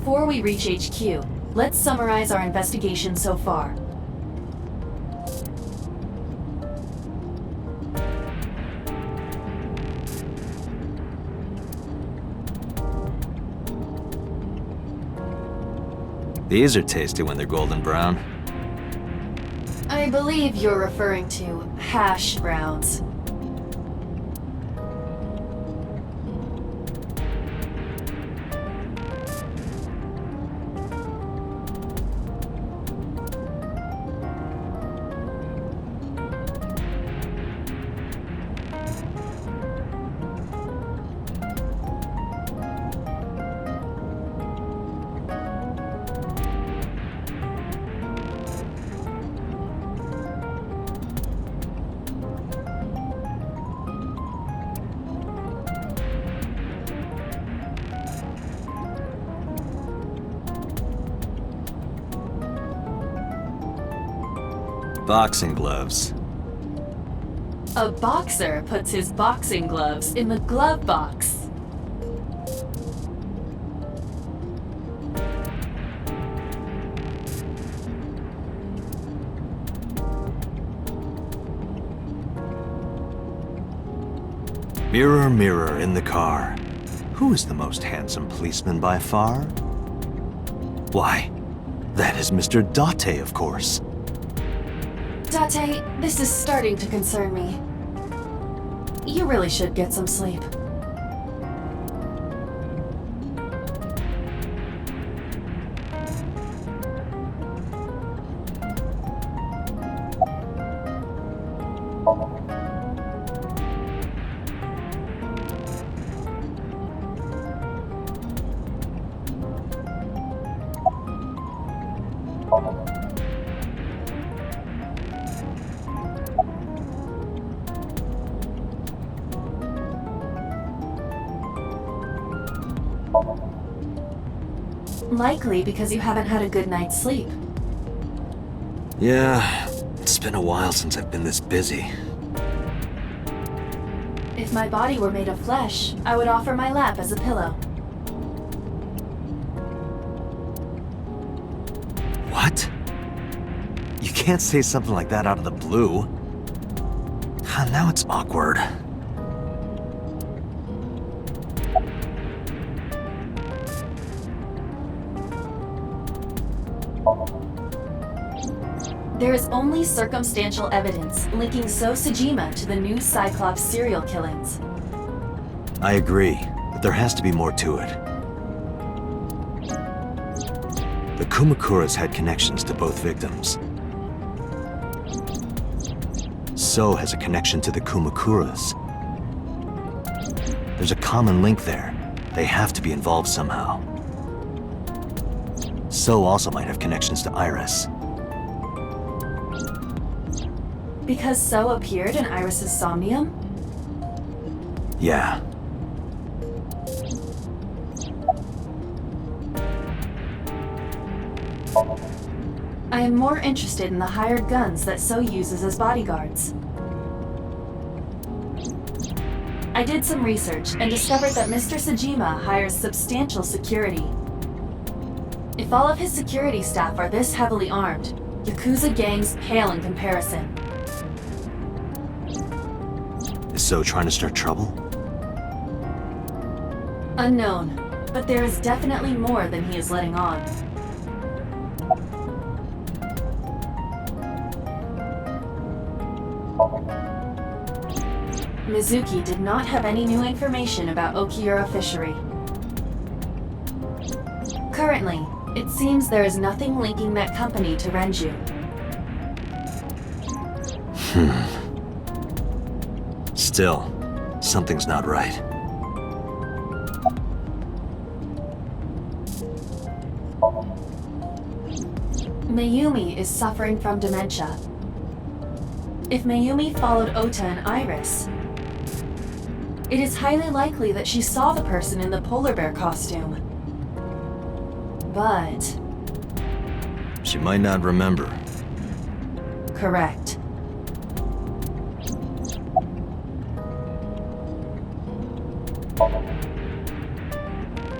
Before we reach HQ, let's summarize our investigation so far. These are tasty when they're golden brown. I believe you're referring to hash browns. Boxing gloves. A boxer puts his boxing gloves in the glove box. Mirror, mirror in the car. Who is the most handsome policeman by far? Why, that is Mr. Date, of course. Date, this is starting to concern me. You really should get some sleep. Likely because you haven't had a good night's sleep. Yeah, it's been a while since I've been this busy. If my body were made of flesh, I would offer my lap as a pillow. What? You can't say something like that out of the blue. Now it's awkward. There is only circumstantial evidence linking So Sejima to the new Cyclops serial killings. I agree, but there has to be more to it. The Kumakuras had connections to both victims. So has a connection to the Kumakuras. There's a common link there. They have to be involved somehow. So also might have connections to Iris. Because So appeared in Iris's Somnium? Yeah. I am more interested in the hired guns that So uses as bodyguards. I did some research and discovered that Mr. Sejima hires substantial security. If all of his security staff are this heavily armed, Yakuza gangs pale in comparison. Is So trying to start trouble? Unknown, but there is definitely more than he is letting on. Mizuki did not have any new information about Okiura Fishery. Currently, it seems there is nothing linking that company to Renju. Still, something's not right. Mayumi is suffering from dementia. If Mayumi followed Ota and Iris, it is highly likely that she saw the person in the polar bear costume. But... she might not remember. correct.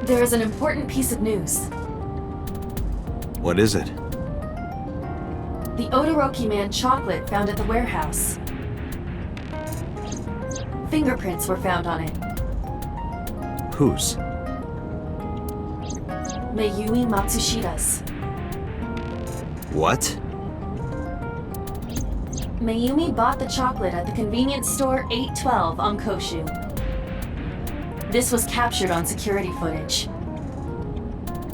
There is an important piece of news. What is it? The Todoroki Man chocolate found at the warehouse. Fingerprints were found on it. Whose? Mayumi Matsushida's. What? Mayumi bought the chocolate at the convenience store 812 on Koshu. This was captured on security footage.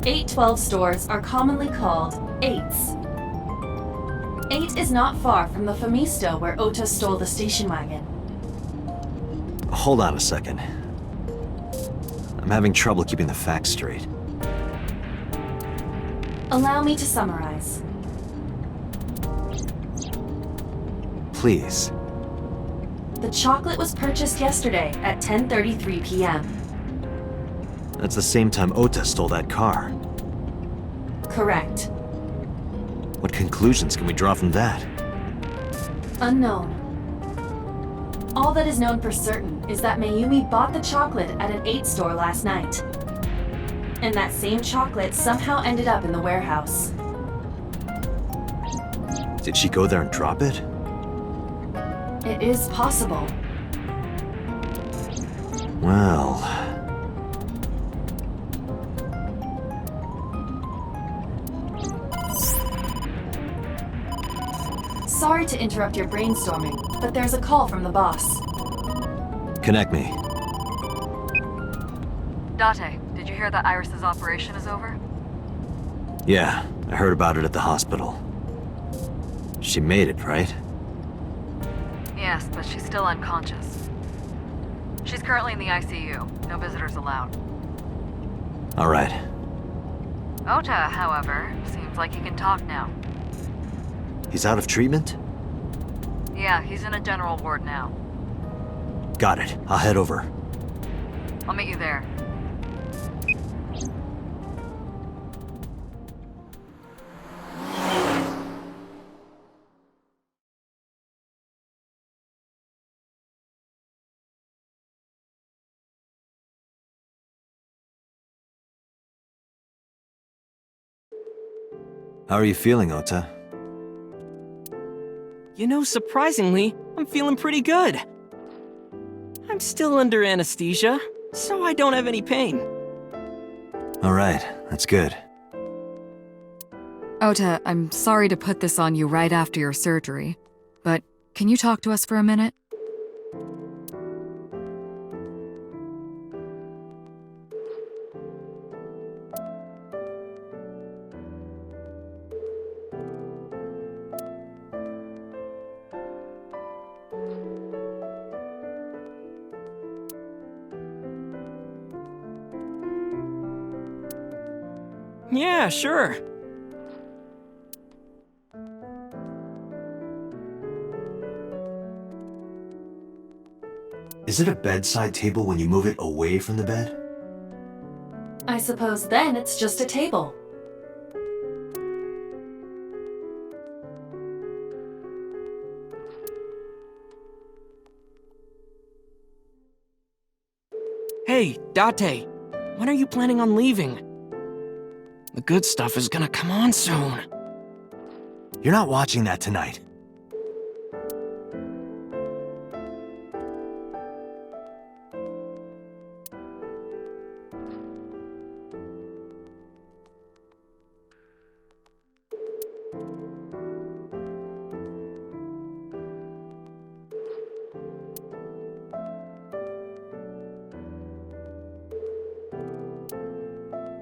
812 stores are commonly called 8s. 8 is not far from the Famisto where Ota stole the station wagon. Hold on a second. I'm having trouble keeping the facts straight. Allow me to summarize. Please. The chocolate was purchased yesterday at 10:33 p.m. That's the same time Ota stole that car. Correct. What conclusions can we draw from that? Unknown. All that is known for certain is that Mayumi bought the chocolate at an 8 store last night. And that same chocolate somehow ended up in the warehouse. Did she go there and drop it? It is possible. Well... Sorry to interrupt your brainstorming, but there's a call from the boss. Connect me. Date, did you hear that Iris's operation is over? Yeah, I heard about it at the hospital. She made it, right? Yes, but she's still unconscious. She's currently in the ICU. No visitors allowed. All right. Ota, however, seems like he can talk now. He's out of treatment? Yeah, he's in a general ward now. Got it. I'll head over. I'll meet you there. How are you feeling, Ota? You know, surprisingly, I'm feeling pretty good. I'm still under anesthesia, so I don't have any pain. All right, that's good. Ota, I'm sorry to put this on you right after your surgery, but can you talk to us for a minute? Yeah, sure. Is it a bedside table when you move it away from the bed? I suppose then it's just a table. Hey, Date, when are you planning on leaving? The good stuff is gonna come on soon. You're not watching that tonight.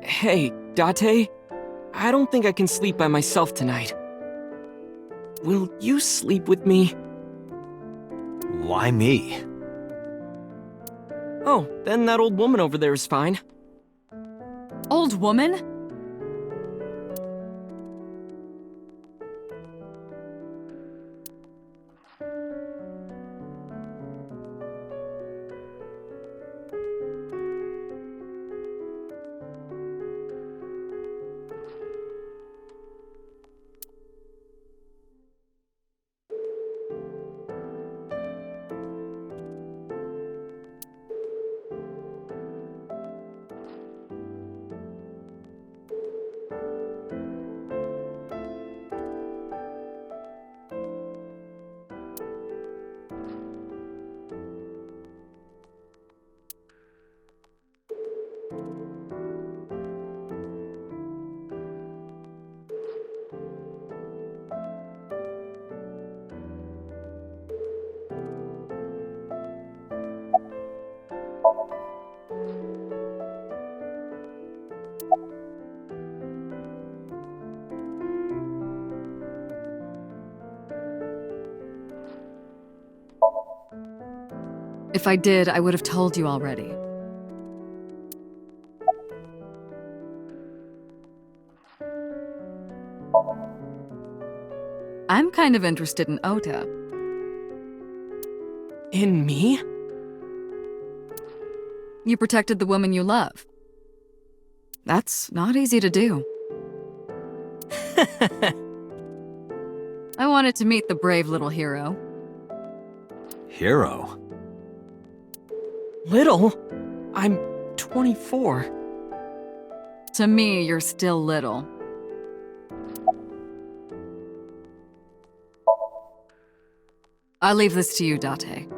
Hey, Date, I don't think I can sleep by myself tonight. Will you sleep with me? Why me? Oh, then that old woman over there is fine. Old woman? If I did, I would have told you already. I'm kind of interested in Ota. In me? You protected the woman you love. That's not easy to do. I wanted to meet the brave little hero. Hero? Little? I'm 24. To me, you're still little. I'll leave this to you, Date.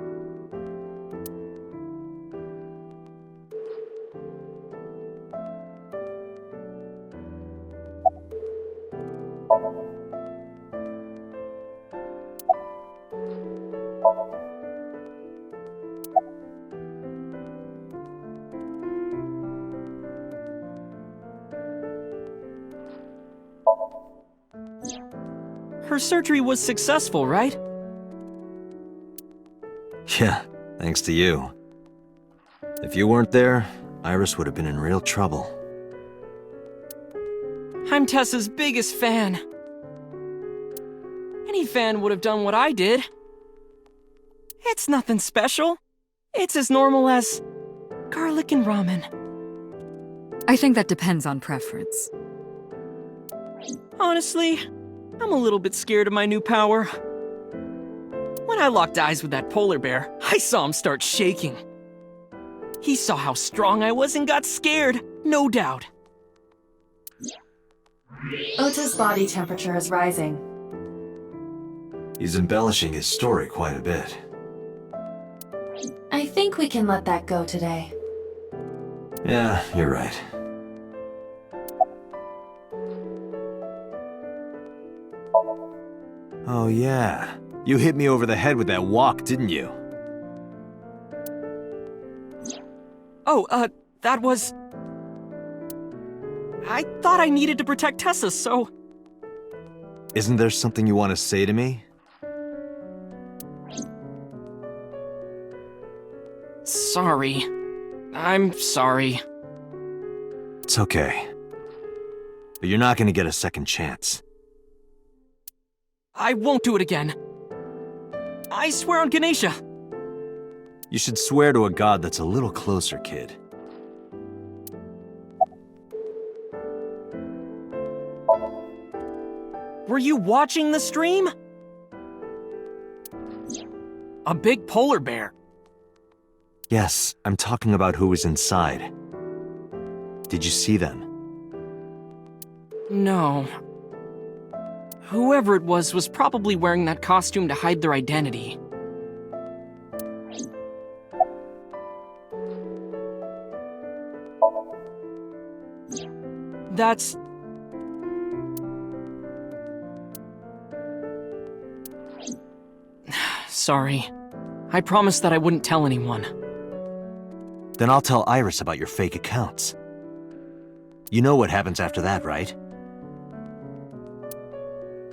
Her surgery was successful, right? Yeah, thanks to you. If you weren't there, Iris would have been in real trouble. I'm Tessa's biggest fan. Any fan would have done what I did. It's nothing special. It's as normal as garlic and ramen. I think that depends on preference. Honestly, I'm a little bit scared of my new power. When I locked eyes with that polar bear, I saw him start shaking. He saw how strong I was and got scared, no doubt. Ota's body temperature is rising. He's embellishing his story quite a bit. I think we can let that go today. Yeah, you're right. Oh yeah, you hit me over the head with that walk, didn't you? Oh, that was... I thought I needed to protect Tessa, so... Isn't there something you want to say to me? Sorry. I'm sorry. It's okay. But you're not gonna get a second chance. I won't do it again. I swear on Ganesha. You should swear to a god that's a little closer, kid. Were you watching the stream? A big polar bear. Yes, I'm talking about who was inside. Did you see them? No. Whoever it was probably wearing that costume to hide their identity. That's... Sorry. I promised that I wouldn't tell anyone. Then I'll tell Iris about your fake accounts. You know what happens after that, right?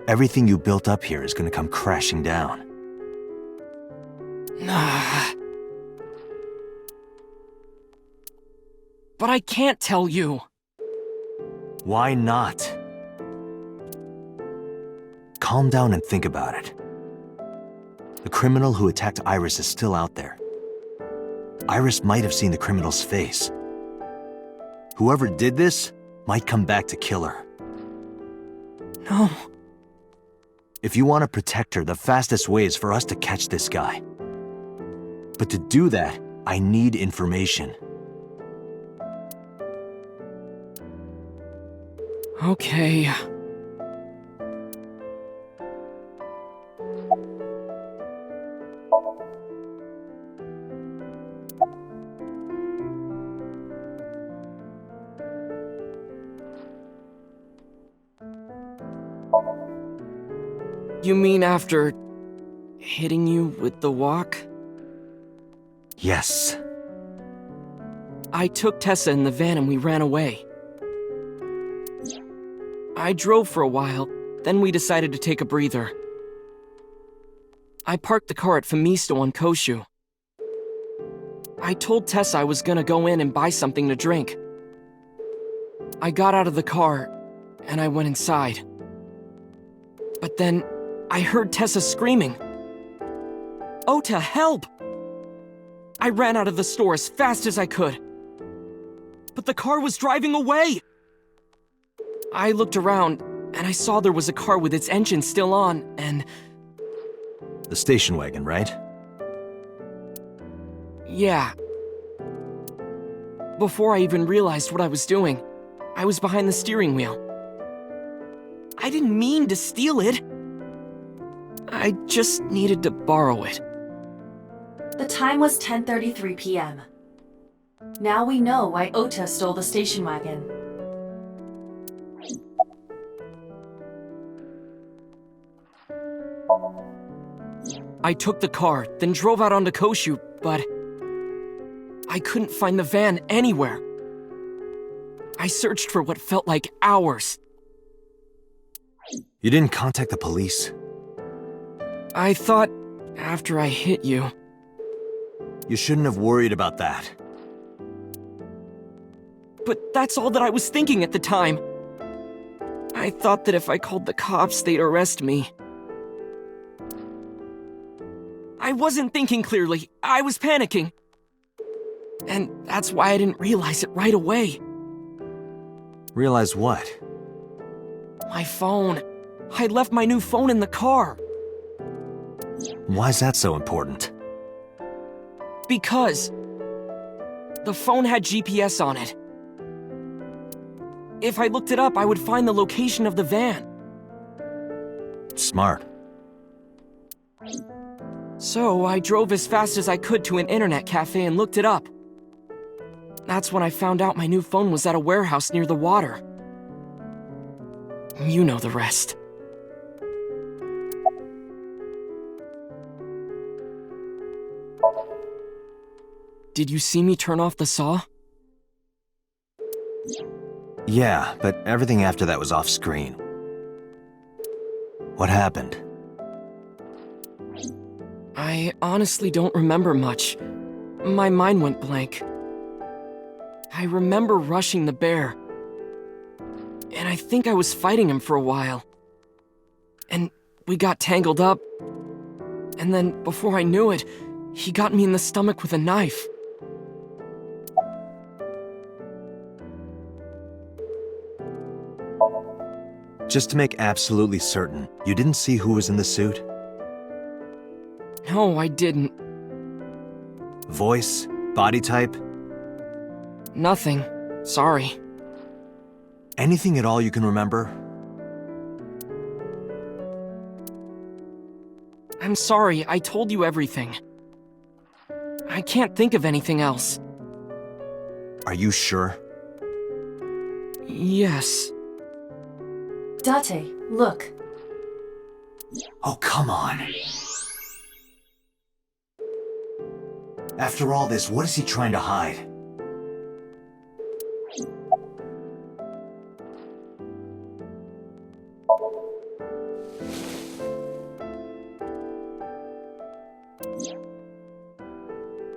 Everything you built up here is gonna come crashing down. But I can't tell you. Why not? Calm down and think about it. The criminal who attacked Iris is still out there. Iris might have seen the criminal's face. Whoever did this might come back to kill her. No. If you want to protect her, the fastest way is for us to catch this guy. But to do that, I need information. Okay. You mean after hitting you with the walk? Yes. I took Tessa in the van and we ran away. I drove for a while, then we decided to take a breather. I parked the car at Famisto on Koshu. I told Tessa I was gonna go in and buy something to drink. I got out of the car, and I went inside. But then, I heard Tessa screaming. "Ota, help!" I ran out of the store as fast as I could. But the car was driving away! I looked around, and I saw there was a car with its engine still on, and... The station wagon, right? yeah. Before I even realized what I was doing, I was behind the steering wheel. I didn't mean to steal it. I just needed to borrow it. The time was 10:33 p.m. Now we know why Ota stole the station wagon. I took the car, then drove out onto Koshu, but I couldn't find the van anywhere. I searched for what felt like hours. You didn't contact the police? I thought, after I hit you... You shouldn't have worried about that. But that's all that I was thinking at the time. I thought that if I called the cops, they'd arrest me. I wasn't thinking clearly. I was panicking. And that's why I didn't realize it right away. Realize what? My phone. I left my new phone in the car. Why's that so important? Because the phone had GPS on it. If I looked it up, I would find the location of the van. Smart. So I drove as fast as I could to an internet cafe and looked it up. That's when I found out my new phone was at a warehouse near the water. You know the rest. Did you see me turn off the saw? Yeah, but everything after that was off screen. What happened? I honestly don't remember much. My mind went blank. I remember rushing the bear. And I think I was fighting him for a while. And we got tangled up. And then, before I knew it, he got me in the stomach with a knife. Just to make absolutely certain, you didn't see who was in the suit? No, I didn't. Voice? Body type? Nothing. Sorry. Anything at all you can remember? I'm sorry, I told you everything. I can't think of anything else. Are you sure? Yes. Date, look. Oh, come on. After all this, what is he trying to hide?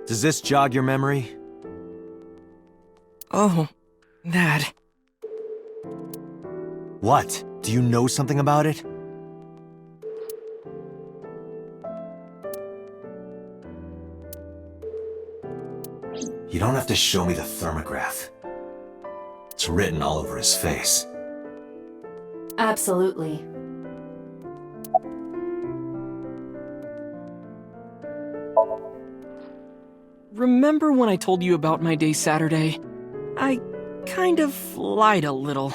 Does this jog your memory? Oh, that. What? Do you know something about it? You don't have to show me the thermograph. It's written all over his face. Absolutely. Remember when I told you about my day Saturday? I kind of lied a little.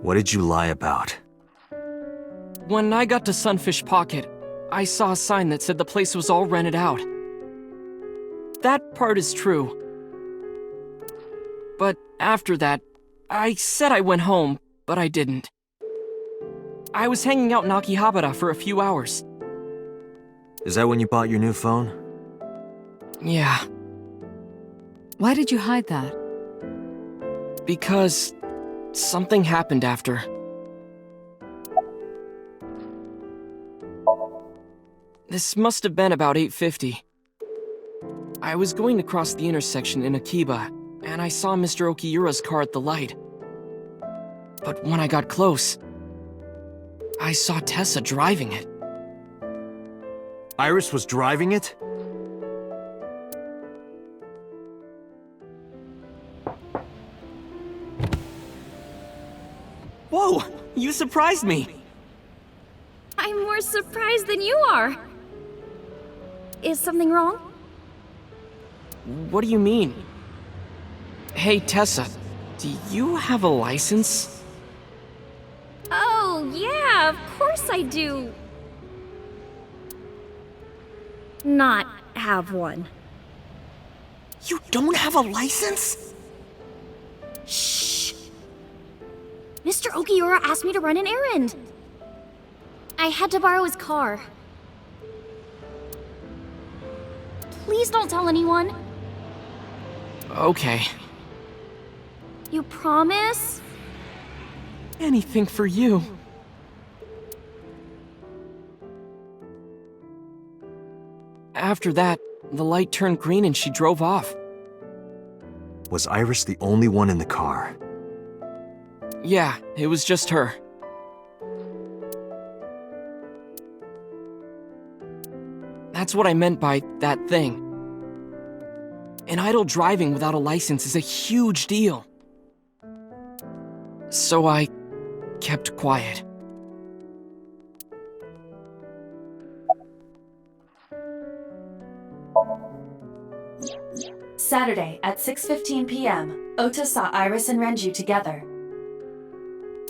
What did you lie about? When I got to Sunfish Pocket, I saw a sign that said the place was all rented out. That part is true. But after that, I said I went home, but I didn't. I was hanging out in Akihabara for a few hours. Is that when you bought your new phone? Yeah, Why did you hide that? because something happened after. This must have been about 8:50. I was going to cross the intersection in Akiba, and I saw Mr. Okiura's car at the light. But when I got close, I saw Tessa driving it. Iris was driving it? Whoa! You surprised me! I'm more surprised than you are. Is something wrong? What do you mean? Hey, Tessa, do you have a license? Oh, yeah, of course I do. Not have one. You don't have a license? Shh! Mr. Okiura asked me to run an errand. I had to borrow his car. Please don't tell anyone. Okay. You promise? Anything for you. After that, the light turned green and she drove off. Was Iris the only one in the car? Yeah, it was just her. That's what I meant by that thing. An idle driving without a license is a huge deal. So I kept quiet. Saturday at 6:15 p.m., Ota saw Iris and Renju together.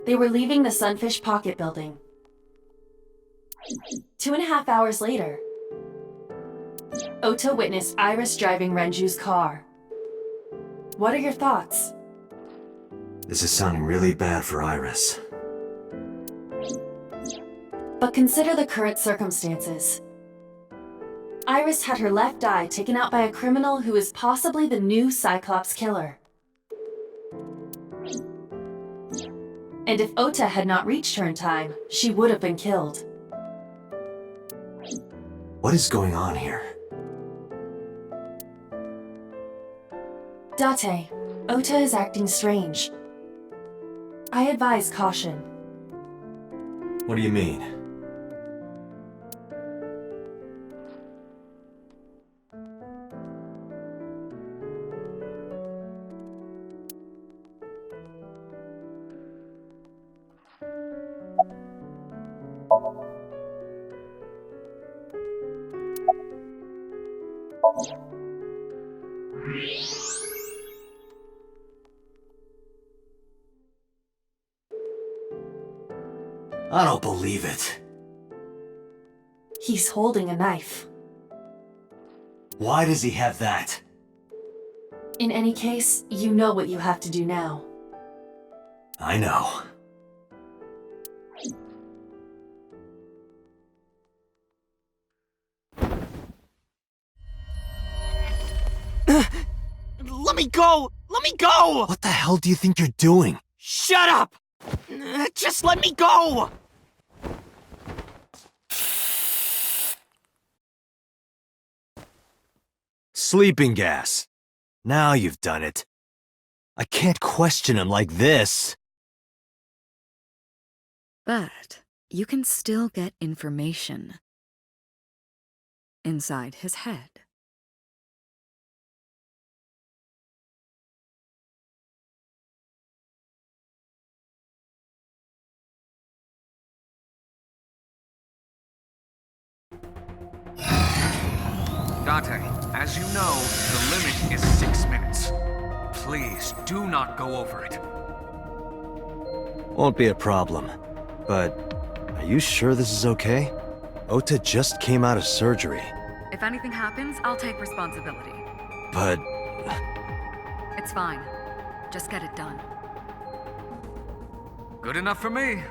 They were leaving the Sunfish Pocket building. 2.5 hours later, Ota witnessed Iris driving Renju's car. What are your thoughts? This is sounding really bad for Iris. But consider the current circumstances. Iris had her left eye taken out by a criminal who is possibly the new Cyclops killer. And if Ota had not reached her in time, she would have been killed. What is going on here? Date, Ota is acting strange. I advise caution. What do you mean? I don't believe it. He's holding a knife. Why does he have that? In any case, you know what you have to do now. I know. Let me go! Let me go! What the hell do you think you're doing? Shut up! Just let me go! Sleeping gas. Now you've done it. I can't question him like this. But you can still get information inside his head. Date, as you know, the limit is 6 minutes. Please, do not go over it. Won't be a problem. But, are you sure this is okay? Ota just came out of surgery. If anything happens, I'll take responsibility. But... It's fine. Just get it done. Good enough for me.